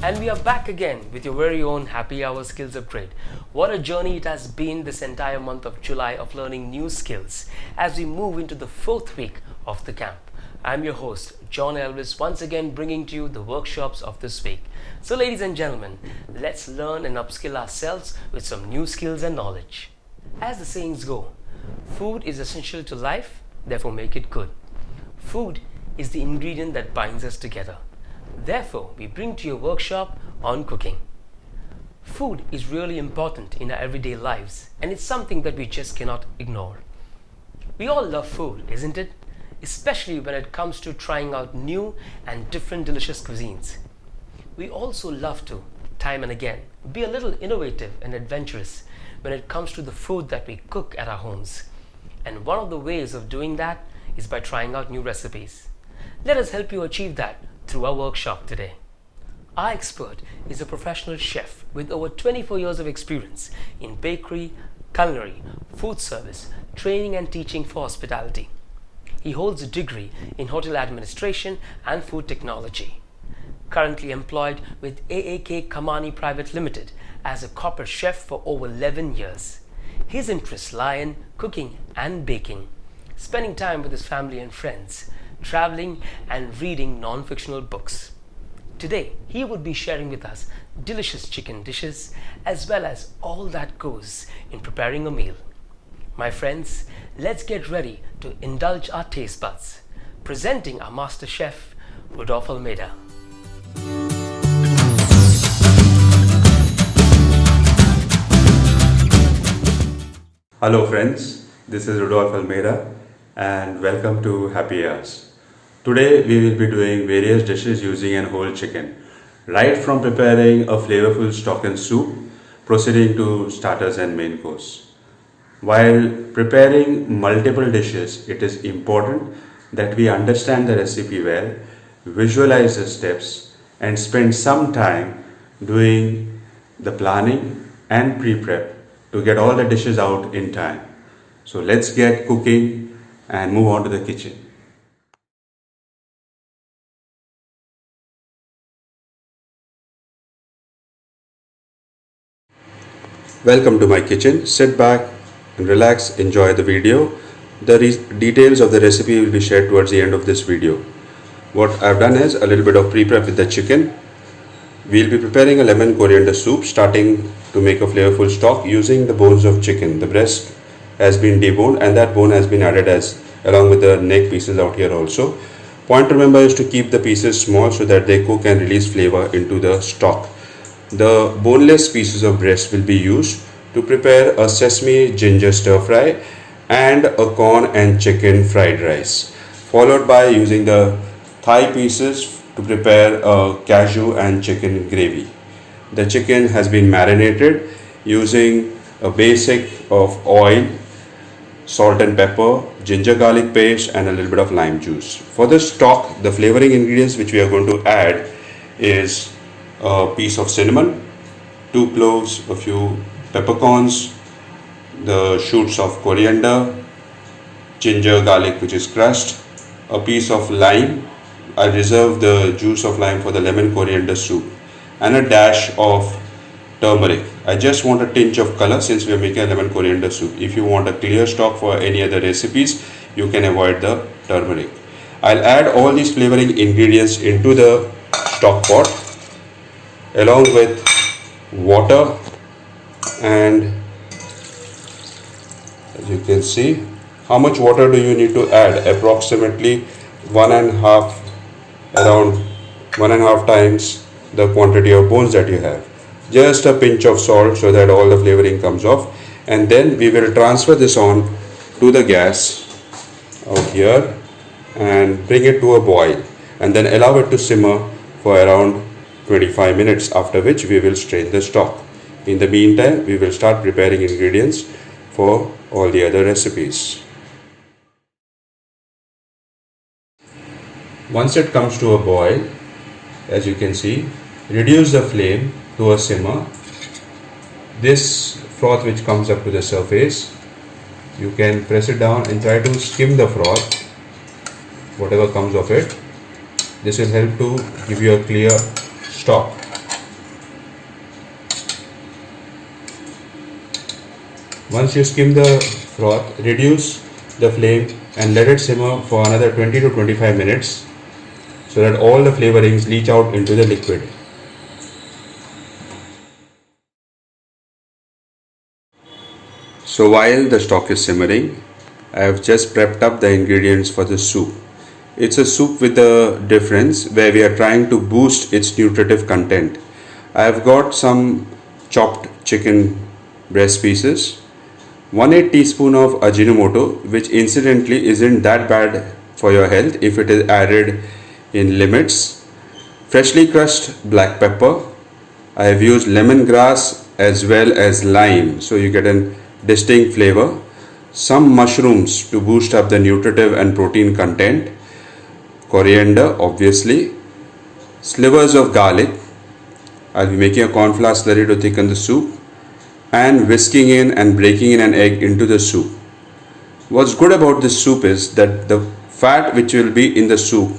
And we are back again with your very own Happy Hour Skills Upgrade. What a journey it has been this entire month of July of learning new skills as we move into the fourth week of the camp. I'm your host, John Elvis, once again bringing to you the workshops of this week. So ladies and gentlemen, let's learn and upskill ourselves with some new skills and knowledge. As the sayings go, food is essential to life, therefore make it good. Food is the ingredient that binds us together. Therefore, we bring to you a workshop on cooking. Food is really important in our everyday lives, and it's something that we just cannot ignore. We all love food, isn't it? Especially when it comes to trying out new and different delicious cuisines. We also love to, time and again, be a little innovative and adventurous when it comes to the food that we cook at our homes. And one of the ways of doing that is by trying out new recipes. Let us help you achieve that through our workshop today. Our expert is a professional chef with over 24 years of experience in bakery, culinary, food service, training and teaching for hospitality. He holds a degree in hotel administration and food technology. Currently employed with AAK Kamani Private Limited as a corporate chef for over 11 years. His interests lie in cooking and baking, spending time with his family and friends, traveling and reading non-fictional books. Today, he would be sharing with us delicious chicken dishes as well as all that goes in preparing a meal. My friends, let's get ready to indulge our taste buds. Presenting our master chef, Rodolfo Almeida. Hello friends, this is Rodolfo Almeida and welcome to Happy Hours. Today we will be doing various dishes using an whole chicken, right from preparing a flavorful stock and soup, proceeding to starters and main course. While preparing multiple dishes, it is important that we understand the recipe well, visualize the steps and spend some time doing the planning and pre-prep to get all the dishes out in time. So let's get cooking and move on to the kitchen. Welcome to my kitchen. Sit back and relax, enjoy the video. The details of the recipe will be shared towards the end of this video. What I've done is a little bit of pre-prep with the chicken. We'll be preparing a lemon coriander soup, starting to make a flavorful stock using the bones of chicken. The breast has been deboned and that bone has been added along with the neck pieces out here also. Point to remember is to keep the pieces small so that they cook and release flavor into the stock. The boneless pieces of breast will be used to prepare a sesame ginger stir fry and a corn and chicken fried rice, followed by using the thigh pieces to prepare a cashew and chicken gravy. The chicken has been marinated using a basic of oil, salt and pepper, ginger garlic paste and a little bit of lime juice. For the stock, the flavoring ingredients which we are going to add is a piece of cinnamon, 2 cloves, a few peppercorns, the shoots of coriander, ginger garlic which is crushed, a piece of lime. I reserve the juice of lime for the lemon coriander soup, and a dash of turmeric. I just want a tinge of color since we are making a lemon coriander soup. If you want a clear stock for any other recipes, you can avoid the turmeric. I'll add all these flavoring ingredients into the stock pot along with water, and as you can see, how much water do you need to add? Approximately around one and a half times the quantity of bones that you have. Just a pinch of salt so that all the flavoring comes off, and then we will transfer this on to the gas out here and bring it to a boil, and then allow it to simmer for around 25 minutes, after which we will strain the stock. In the meantime, we will start preparing ingredients for all the other recipes. Once it comes to a boil, as you can see, reduce the flame to a simmer. This froth which comes up to the surface, you can press it down and try to skim the froth, whatever comes of it. This will help to give you a clear stock. Once you skim the froth, reduce the flame and let it simmer for another 20 to 25 minutes so that all the flavorings leach out into the liquid. So while the stock is simmering, I have just prepped up the ingredients for the soup. It's a soup with a difference where we are trying to boost its nutritive content. I have got some chopped chicken breast pieces, 1/8 teaspoon of Ajinomoto, which incidentally isn't that bad for your health if it is added in limits, freshly crushed black pepper. I have used lemongrass as well as lime so you get a distinct flavor, some mushrooms to boost up the nutritive and protein content, coriander obviously, slivers of garlic. I'll be making a cornflour slurry to thicken the soup and whisking in and breaking in an egg into the soup. What's good about this soup is that the fat which will be in the soup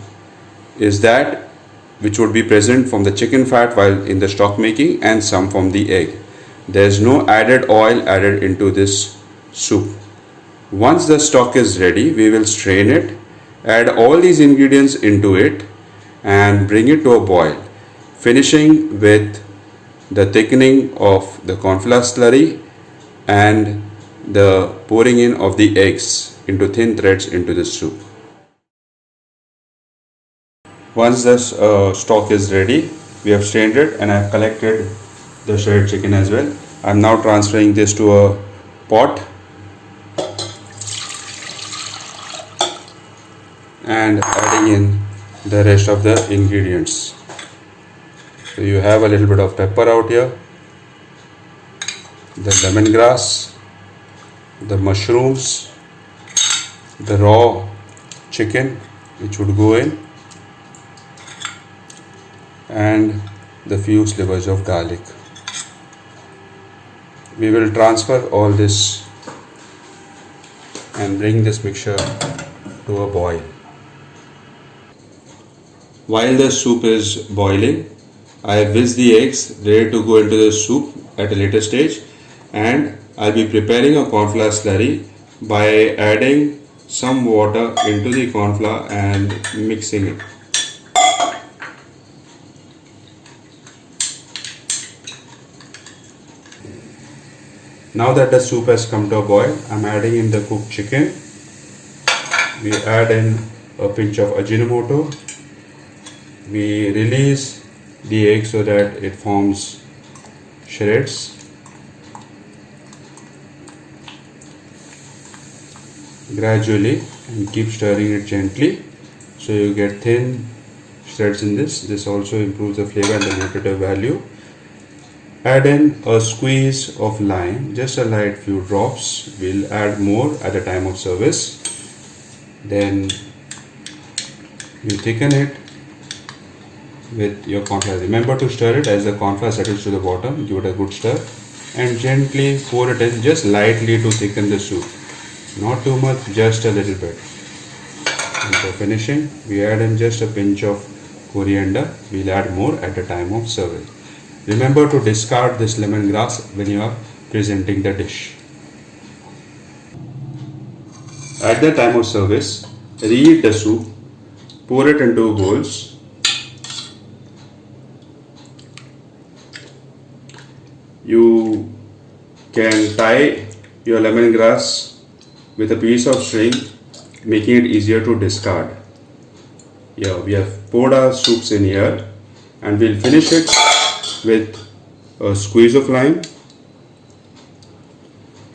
is that which would be present from the chicken fat while in the stock making and some from the egg. There is no added oil added into this soup. Once the stock is ready, we will strain it, add all these ingredients into it and bring it to a boil, finishing with the thickening of the cornflour slurry and the pouring in of the eggs into thin threads into the soup. Once the stock is ready, we have strained it and I have collected the shredded chicken as well. I am now transferring this to a pot and adding in the rest of the ingredients. So you have a little bit of pepper out here, the lemongrass, the mushrooms, the raw chicken which would go in, and the few slivers of garlic. We will transfer all this and bring this mixture to a boil. While the soup is boiling, I have whisked the eggs ready to go into the soup at a later stage, and I'll be preparing a cornflour slurry by adding some water into the cornflour and mixing it. Now that the soup has come to a boil, I'm adding in the cooked chicken. We add in a pinch of Ajinomoto. We release the egg so that it forms shreds. Gradually, and keep stirring it gently so you get thin shreds in this. This also improves the flavor and the nutritive value. Add in a squeeze of lime, just a light few drops. We'll add more at the time of service. Then you thicken it with your cornflour. Remember to stir it as the cornflour settles to the bottom. Give it a good stir and gently pour it in, just lightly to thicken the soup. Not too much, just a little bit. And for finishing, we add in just a pinch of coriander. We'll add more at the time of serving. Remember to discard this lemongrass when you are presenting the dish. At the time of service, reheat the soup, pour it into bowls. You can tie your lemongrass with a piece of string, making it easier to discard. Here we have poured our soups in here, and we'll finish it with a squeeze of lime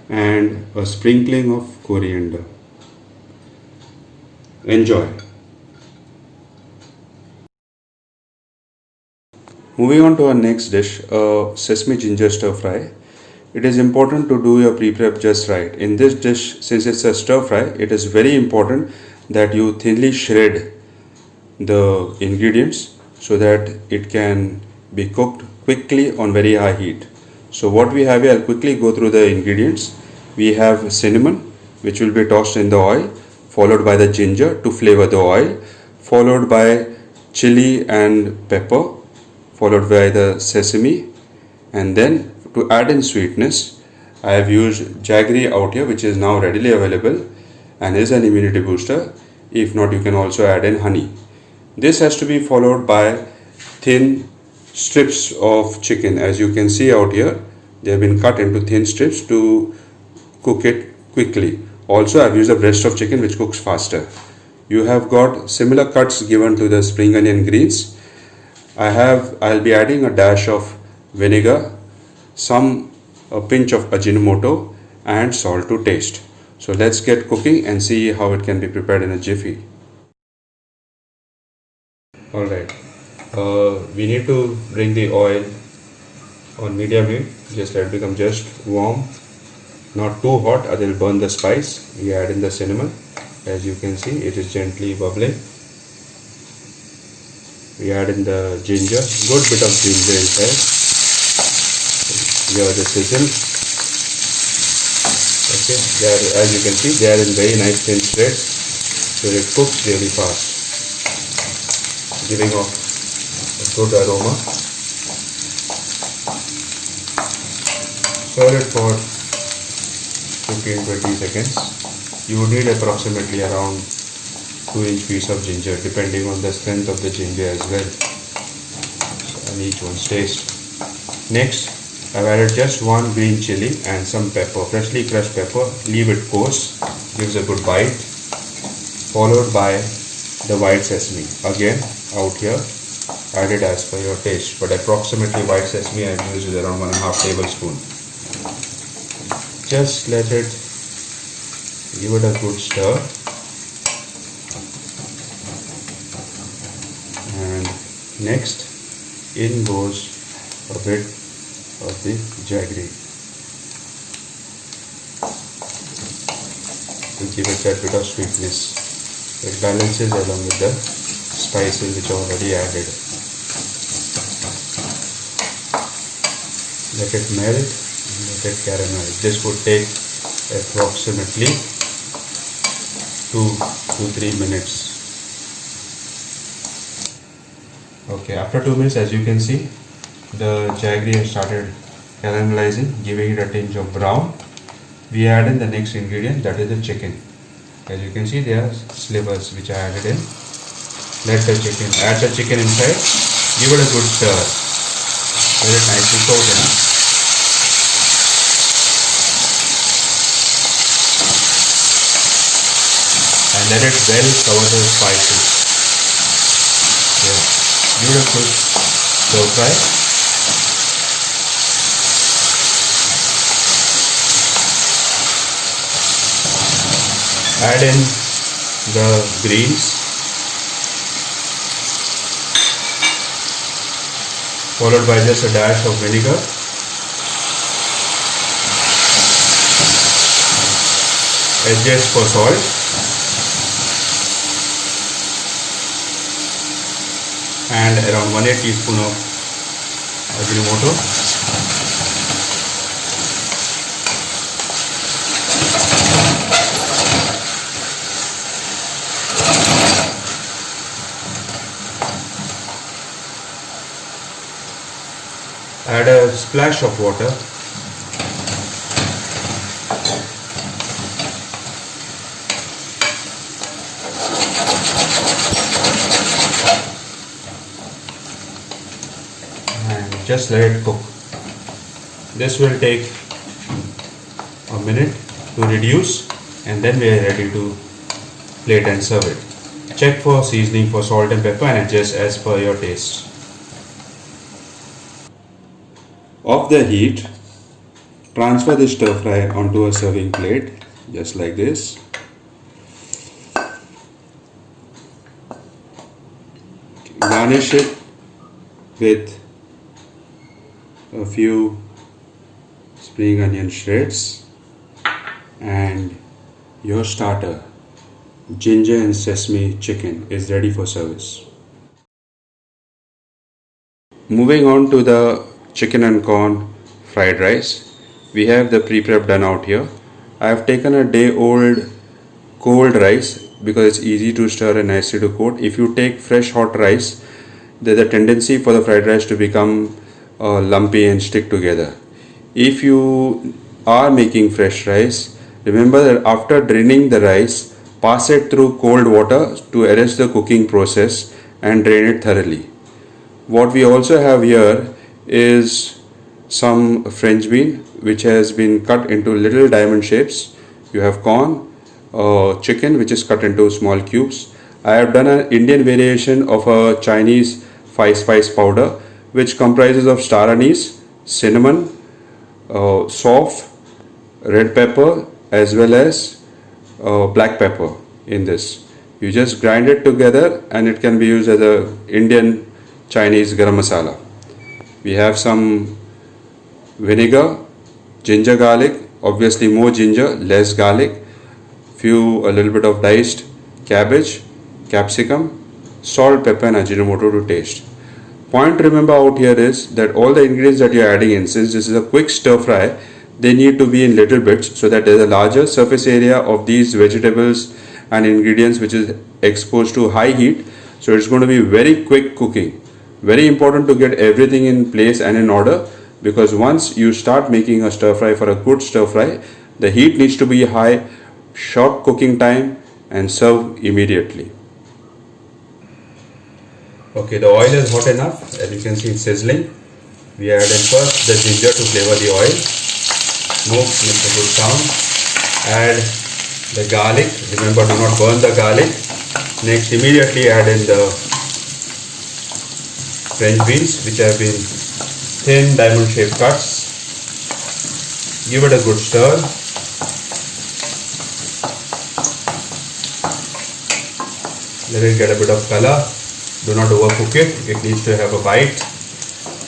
and a sprinkling of coriander. Enjoy. Moving on to our next dish, sesame ginger stir fry. It is important to do your pre-prep just right. In this dish, since it's a stir fry, it is very important that you thinly shred the ingredients so that it can be cooked quickly on very high heat. So what we have here, I'll quickly go through the ingredients. We have cinnamon, which will be tossed in the oil, followed by the ginger to flavor the oil, followed by chili and pepper, followed by the sesame, and then to add in sweetness, I have used jaggery out here, which is now readily available and is an immunity booster. If not, you can also add in honey. This has to be followed by thin strips of chicken. As you can see out here, they have been cut into thin strips to cook it quickly. Also, I've used a breast of chicken which cooks faster. You have got similar cuts given to the spring onion greens. I'll be adding a dash of vinegar, a pinch of Ajinomoto and salt to taste. So let's get cooking and see how it can be prepared in a jiffy. Alright, we need to bring the oil on medium heat. Just let it become just warm, not too hot or they'll burn the spice. We add in the cinnamon. As you can see, it is gently bubbling. We add in the ginger, good bit of ginger inside. Here the sizzle. Okay, as you can see, they are in very nice thin shreds, so it cooks really fast, giving off a good aroma. Stir it for 15-20 seconds. You would need approximately around 2-inch piece of ginger, depending on the strength of the ginger as well, and each one's taste. Next, I've added just one green chili and some pepper, freshly crushed pepper. Leave it coarse, gives a good bite. Followed by the white sesame. Again, out here, added as per your taste, but approximately white sesame I've used is around 1.5 tablespoons. Just let it give it a good stir, and next in goes a bit of the jaggery to give it that bit of sweetness. It balances along with the spices which are already added. Let it melt and let it caramelize. This would take approximately 2 to 3 minutes. Okay, after 2 minutes, as you can see, the jaggery has started caramelizing, giving it a tinge of brown. We add in the next ingredient, that is the chicken. As you can see, there are slivers which I added in. Add the chicken inside, give it a good stir. Let it nicely coat in. And let it well cover the spices. Give it a good stir fry. Add in the greens, followed by just a dash of vinegar. Adjust for salt. And around 1/8 teaspoon of Ajinomoto. Add a splash of water. And just let it cook. This will take a minute to reduce, and then we are ready to plate and serve it. Check for seasoning for salt and pepper and adjust as per your taste. Off the heat, transfer the stir fry onto a serving plate, just like this. Garnish it with a few spring onion shreds, and your starter, ginger and sesame chicken, is ready for service. Moving on to the chicken and corn fried rice. We have the pre-prep done out here. I have taken a day-old cold rice because it's easy to stir and nicely to coat. If you take fresh hot rice, there's a tendency for the fried rice to become lumpy and stick together. If you are making fresh rice, remember that after draining the rice, pass it through cold water to arrest the cooking process and drain it thoroughly. What we also have here is some French bean which has been cut into little diamond shapes. You have corn, chicken which is cut into small cubes. I have done an Indian variation of a Chinese 5 spice powder which comprises of star anise, cinnamon, soft, red pepper as well as black pepper in this. You just grind it together and it can be used as a Indian Chinese garam masala. We have some vinegar, ginger garlic, obviously more ginger, less garlic, a little bit of diced cabbage, capsicum, salt, pepper and ajinomoto to taste. Point to remember out here is that all the ingredients that you are adding in, since this is a quick stir fry, they need to be in little bits so that there is a larger surface area of these vegetables and ingredients which is exposed to high heat. So it's going to be very quick cooking. Very important to get everything in place and in order, because once you start making a stir fry, for a good stir fry, the heat needs to be high, short cooking time and serve immediately. Okay, the oil is hot enough. As you can see, it's sizzling. We added first the ginger to flavor the oil. Smoke makes a good sound. Add the garlic. Remember, do not burn the garlic. Next, immediately add in the French beans, which have been thin diamond shaped cuts. Give it a good stir. Let it get a bit of color. Do not overcook it. It needs to have a bite.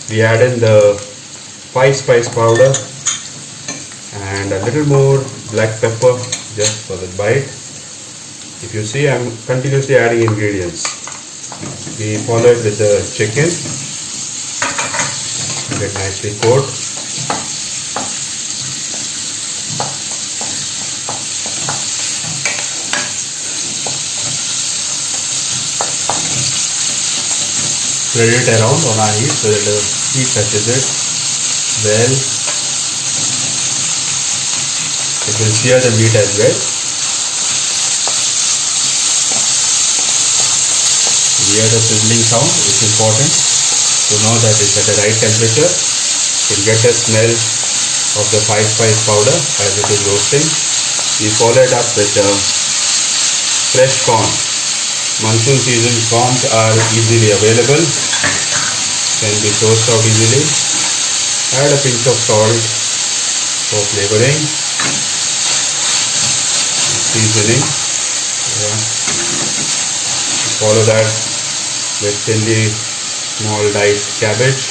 We add in the 5-spice powder and a little more black pepper just for the bite. If you see, I'm continuously adding ingredients. We follow it with the chicken. Get nicely cooked. Spread it around on our heat so that the heat touches it well. It will sear the meat as well. We hear the sizzling sound. It's important to know that it's at the right temperature. You can get the smell of the 5-spice powder as it is roasting. We follow it up with fresh corn. Monsoon season corns are easily available, can be sourced out easily. Add a pinch of salt for flavoring, seasoning. Follow that with thinly small diced cabbage.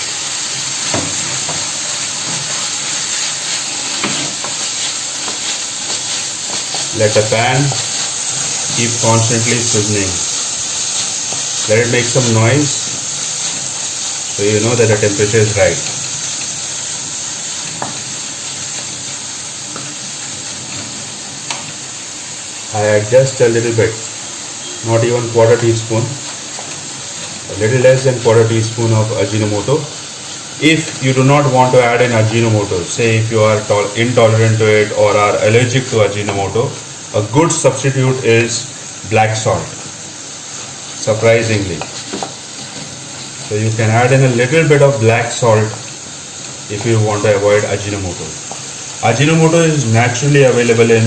Let the pan keep constantly sizzling. Let it make some noise so you know that the temperature is right. I add just a little bit, not even quarter teaspoon, a little less than quarter teaspoon of ajinomoto. If you do not want to add an ajinomoto, say if you are intolerant to it or are allergic to ajinomoto, a good substitute is black salt. Surprisingly, so you can add in a little bit of black salt if you want to avoid ajinomoto. Ajinomoto is naturally available in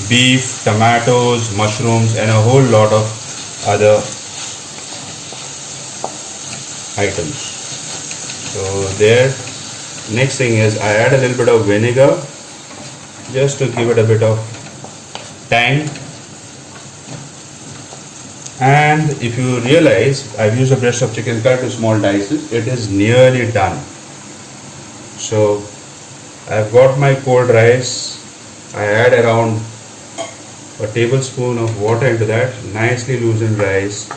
beef, tomatoes, mushrooms and a whole lot of other items. So there, next thing is I add a little bit of vinegar just to give it a bit of tang. And if you realize, I've used a breast of chicken cut to small dices. It is nearly done. So I've got my cold rice. I add around a tablespoon of water into that, nicely loosened rice.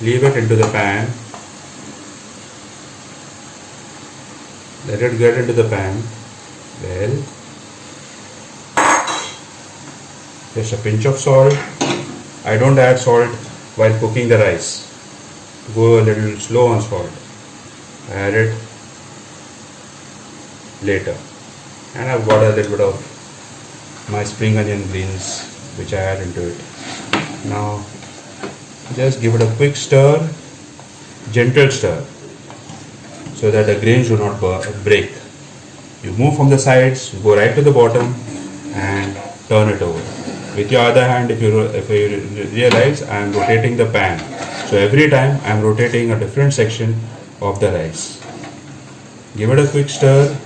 Leave it into the pan. Let it get into the pan. Well, just a pinch of salt. I don't add salt while cooking the rice. Go a little slow on salt. Add it later. and I've got a little bit of my spring onion greens which I add into it. Now just give it a quick stir, gentle stir, so that the grains do not break. You move from the sides, go right to the bottom and turn it over. With your other hand, if you realize, I am rotating the pan. So every time I am rotating a different section of the rice. Give it a quick stir,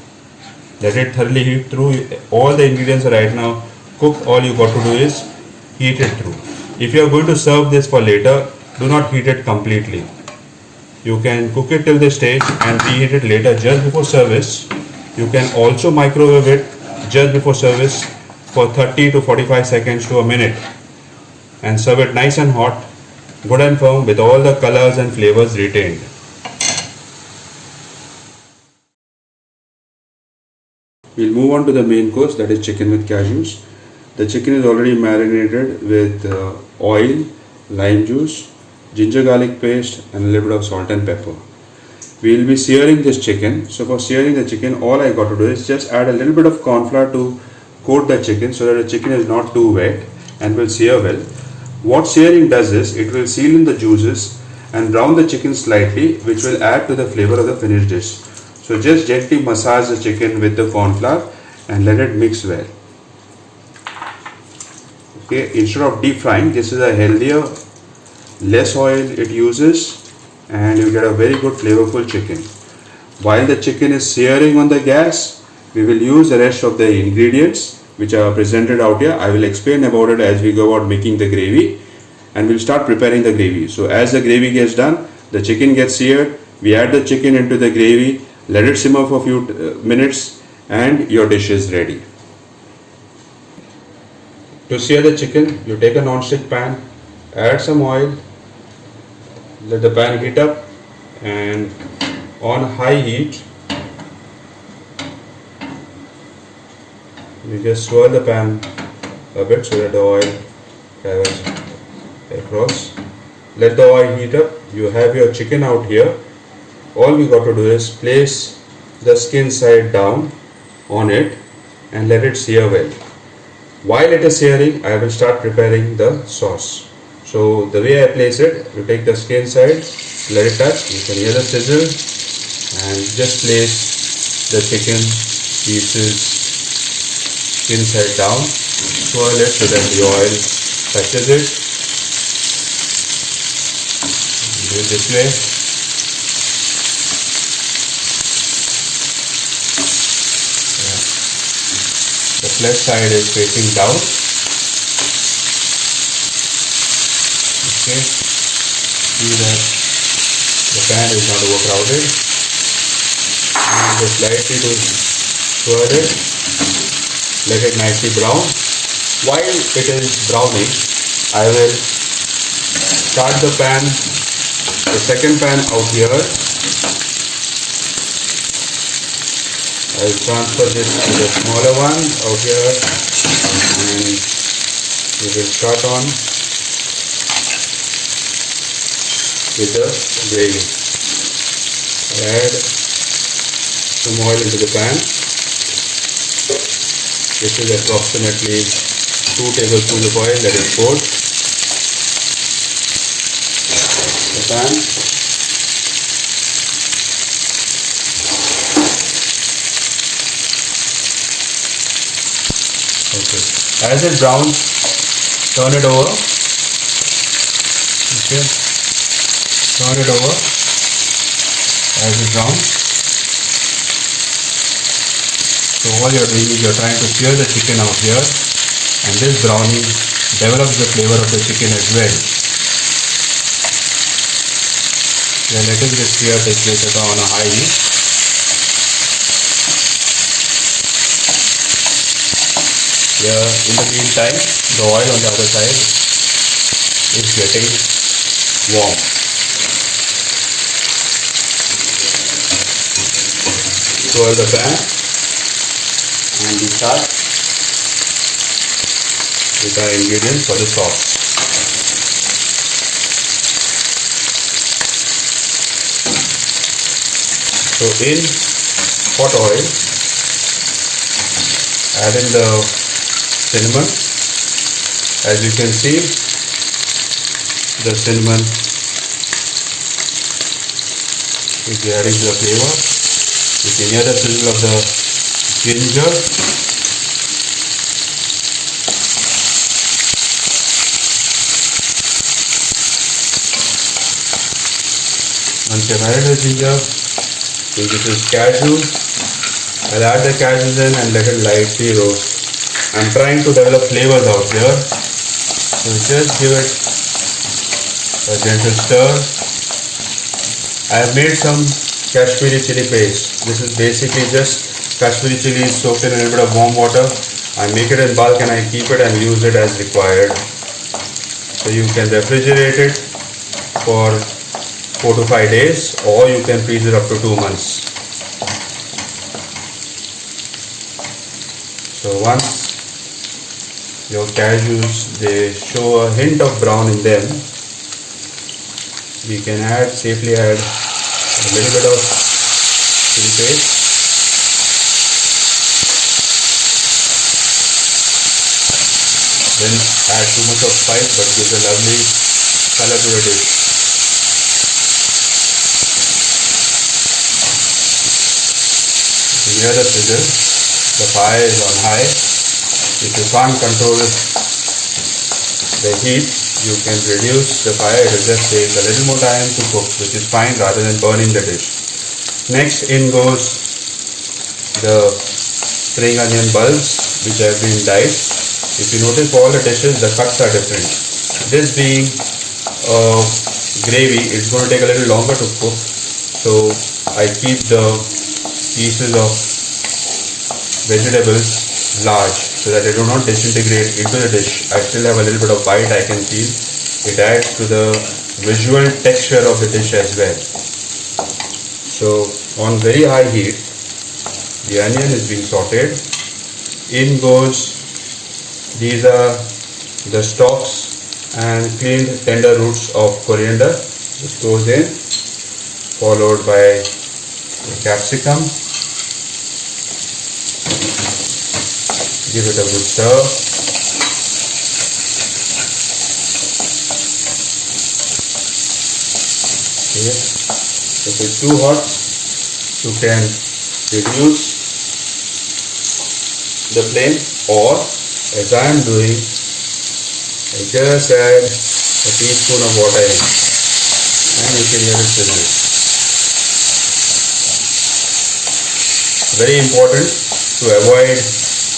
let it thoroughly heat through. All the ingredients are right now cooked. All you got to do is heat it through. If you are going to serve this for later, do not heat it completely. You can cook it till this stage and reheat it later just before service. You can also microwave it just before service for 30 to 45 seconds to a minute and serve it nice and hot, good and firm, with all the colors and flavors retained. We'll move on to the main course, that is chicken with cashews. The chicken is already marinated with oil, lime juice, ginger garlic paste and a little bit of salt and pepper. We will be searing this chicken. So for searing the chicken, all I got to do is just add a little bit of corn flour to coat the chicken so that the chicken is not too wet and will sear well. What searing does is, it will seal in the juices and brown the chicken slightly, which will add to the flavor of the finished dish. So just gently massage the chicken with the corn flour and let it mix well. Okay, instead of deep frying, this is a healthier, less oil it uses, and you get a very good flavorful chicken. While the chicken is searing on the gas, we will use the rest of the ingredients which are presented out here. I will explain about it as we go about making the gravy, and we'll start preparing the gravy. So as the gravy gets done, the chicken gets seared, we add the chicken into the gravy, let it simmer for a few minutes, and your dish is ready. To sear the chicken, you take a non-stick pan, add some oil, let the pan heat up, and on high heat you just swirl the pan a bit so that the oil travels across. Let the oil heat up. You have your chicken out here. All we got to do is place the skin side down on it and let it sear well. While it is searing, I will start preparing the sauce. So the way I place it, you take the skin side, let it touch, you can hear the sizzle, and just place the chicken pieces skin side down, swirl it so that the oil touches it. Do it this way. The flesh side is facing down. Okay, see that the pan is not overcrowded. And just lightly to swirl it, let it nicely brown. While it is browning, I will start the second pan out here. I will transfer this to the smaller one out here, and we will start on with the gravy. Add some oil into the pan. This is approximately 2 tablespoons of oil. Let it coat the pan. Okay. As it browns, turn it over. Okay. Turn it over as it browns. So all you're doing is you're trying to sear the chicken out here, and this browning develops the flavor of the chicken as well. Then letting this sear take place on a high heat. Here, in the meantime, the oil on the other side is getting warm. Swirl the pan and we start with our ingredients for the sauce. So in hot oil, Add in the cinnamon. As you can see, the cinnamon is adding to the flavor. You can hear the sizzle of the ginger. Once you have added the ginger, this is cashew. I'll add the cashews in and let it lightly roast. I'm trying to develop flavors out here, so just give it a gentle stir. I have made some Kashmiri chili paste. This is basically just Kashmiri chili soaked in a little bit of warm water. I make it in bulk and I keep it and use it as required. So you can refrigerate it for 4 to 5 days, or you can freeze it up to 2 months. So once your cashews, they show a hint of brown in them, we can safely add a little bit of chili paste. Then add too much of spice, but gives a lovely color to the dish. You hear the sizzle, the fire is on high. If you can't control the heat, you can reduce the fire. It will just take a little more time to cook, which is fine, rather than burning the dish. Next in goes the spring onion bulbs, which have been diced. If you notice, for all the dishes, the cuts are different. This being gravy, it's going to take a little longer to cook, so I keep the pieces of vegetables large so that they do not disintegrate into the dish. I still have a little bit of bite I can feel. It adds to the visual texture of the dish as well. So on very high heat, the onion is being sauteed. In goes, these are the stalks and cleaned tender roots of coriander. This goes in, followed by the capsicum. Give it a good stir. Okay. If it's too hot, you can reduce the flame, or as I am doing, I just add a teaspoon of water in, and you can hear it sizzle. Very important to avoid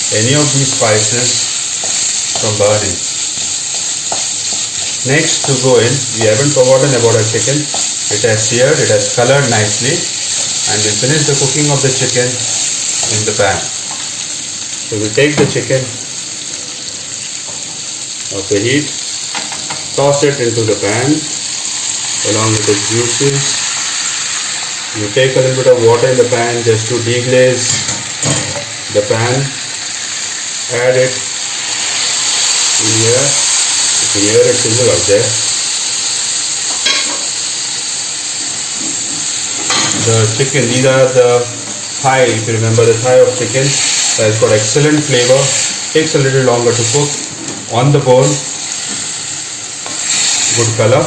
any of these spices from burning. Next to go in, we haven't forgotten about our chicken. It has seared, it has colored nicely, and we finish the cooking of the chicken in the pan. So we take the chicken off the heat, toss it into the pan along with the juices. You take a little bit of water in the pan just to deglaze the pan. Add it in here. You can hear it sizzle out there. The chicken, these are the thigh, if you remember, the thigh of chicken that has got excellent flavor. Takes a little longer to cook. On the bone, good color.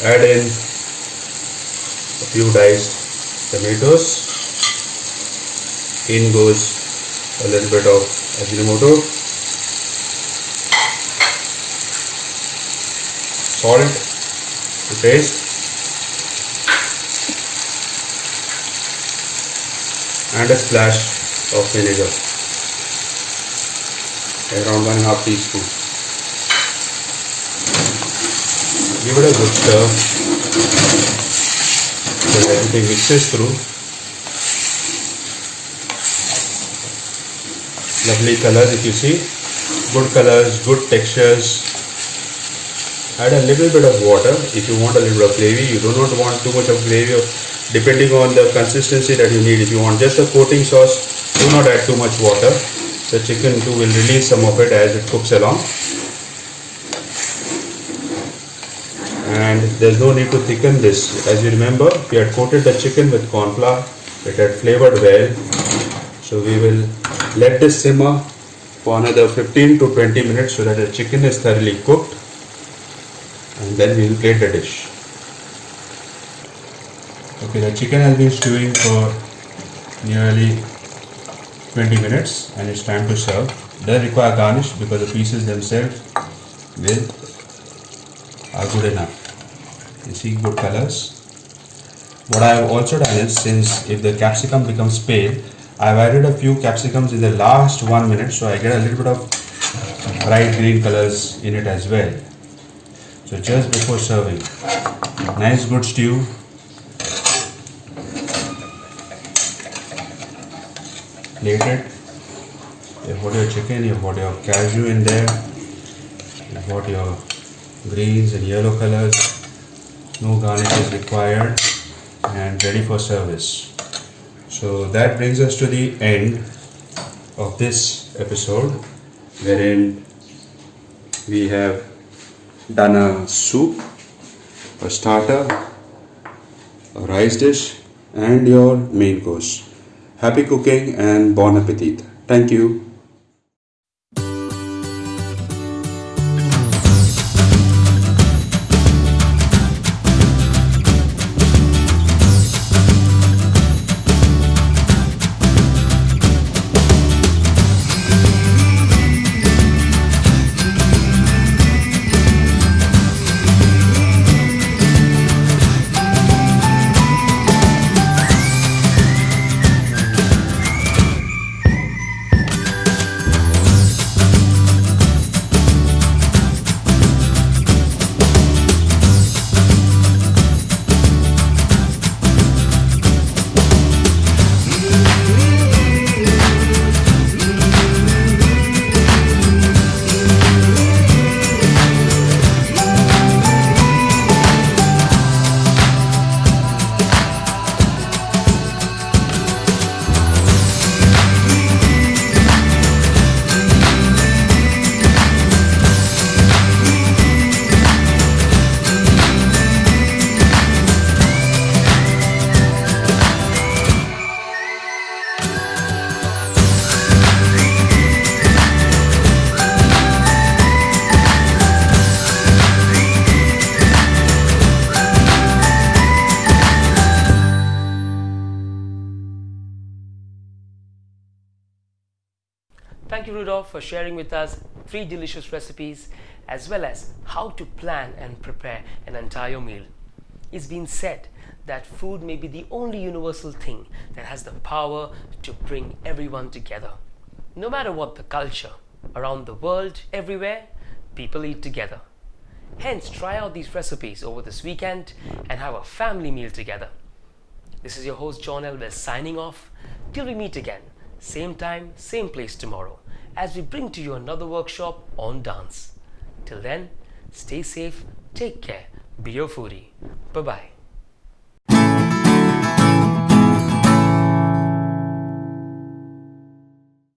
Add in a few diced tomatoes. In goes a little bit of Ajinomoto, salt to taste, and a splash of vinegar, around 1.5 teaspoons. Give it a good stir so that everything mixes through. Lovely colors, if you see, good colors, good textures. Add a little bit of water if you want a little bit of gravy. You do not want too much of gravy, depending on the consistency that you need. If you want just a coating sauce, do not add too much water. The chicken too will release some of it as it cooks along. And there's no need to thicken this. As you remember, we had coated the chicken with corn flour It had flavored well. So we will let this simmer for another 15 to 20 minutes so that the chicken is thoroughly cooked, and then we will plate the dish. Okay, the chicken has been stewing for nearly 20 minutes and it's time to serve. Doesn't require garnish because the pieces themselves are good enough. You see good colors. What I have also done is, since if the capsicum becomes pale, I have added a few capsicums in the last 1 minute so I get a little bit of bright green colors in it as well. So just before serving, nice good stew. Plated. You've got your chicken, you've got your cashew in there, you've got your greens and yellow colors, no garnish is required, and ready for service. So that brings us to the end of this episode, wherein we have done a soup, a starter, a rice dish, and your main course. Happy cooking and bon appetit. Thank you. Thank you, Rudolph, for sharing with us 3 delicious recipes as well as how to plan and prepare an entire meal. It's been said that food may be the only universal thing that has the power to bring everyone together. No matter what the culture, around the world, everywhere, people eat together. Hence, try out these recipes over this weekend and have a family meal together. This is your host John Elvis signing off. Till we meet again, same time, same place tomorrow, as we bring to you another workshop on dance. Till then, stay safe, take care, be your foodie. Bye-bye.